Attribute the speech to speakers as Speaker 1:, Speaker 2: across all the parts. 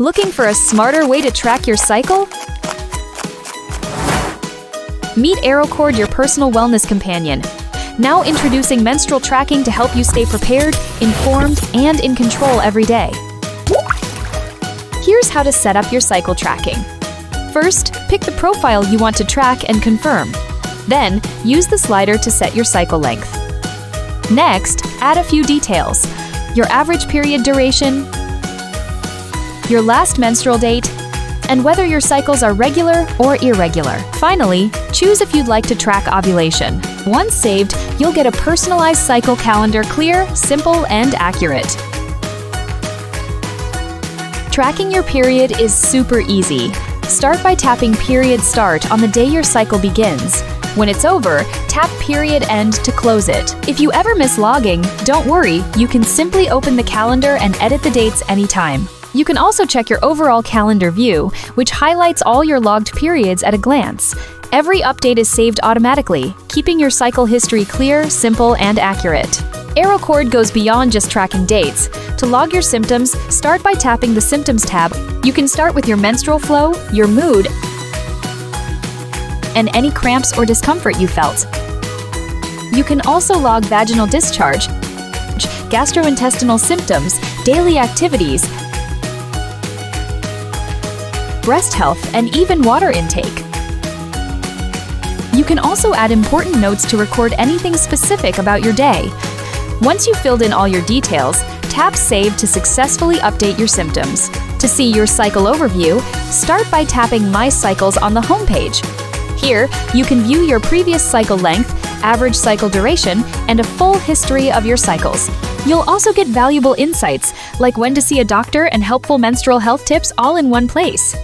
Speaker 1: Looking for a smarter way to track your cycle? Meet AroCord, your personal wellness companion. Now introducing menstrual tracking to help you stay prepared, informed, and in control every day. Here's how to set up your cycle tracking. First, pick the profile you want to track and confirm. Then, use the slider to set your cycle length. Next, add a few details: your average period duration, your last menstrual date, and whether your cycles are regular or irregular. Finally, choose if you'd like to track ovulation. Once saved, you'll get a personalized cycle calendar, clear, simple, and accurate. Tracking your period is super easy. Start by tapping Period Start on the day your cycle begins. When it's over, tap Period End to close it. If you ever miss logging, don't worry, you can simply open the calendar and edit the dates anytime. You can also check your overall calendar view, which highlights all your logged periods at a glance. Every update is saved automatically, keeping your cycle history clear, simple, and accurate. AroCord goes beyond just tracking dates. To log your symptoms, start by tapping the Symptoms tab. You can start with your menstrual flow, your mood, and any cramps or discomfort you felt. You can also log vaginal discharge, gastrointestinal symptoms, daily activities, breast health, and even water intake. You can also add important notes to record anything specific about your day. Once you've filled in all your details, tap Save to successfully update your symptoms. To see your cycle overview, start by tapping My Cycles on the homepage. Here, you can view your previous cycle length, average cycle duration, and a full history of your cycles. You'll also get valuable insights, like when to see a doctor and helpful menstrual health tips all in one place.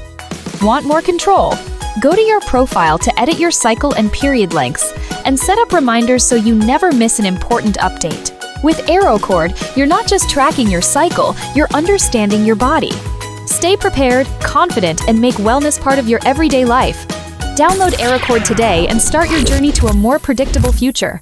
Speaker 1: Want more control? Go to your profile to edit your cycle and period lengths, and set up reminders so you never miss an important update. With AroCord, you're not just tracking your cycle, you're understanding your body. Stay prepared, confident, and make wellness part of your everyday life. Download AroCord today and start your journey to a more predictable future.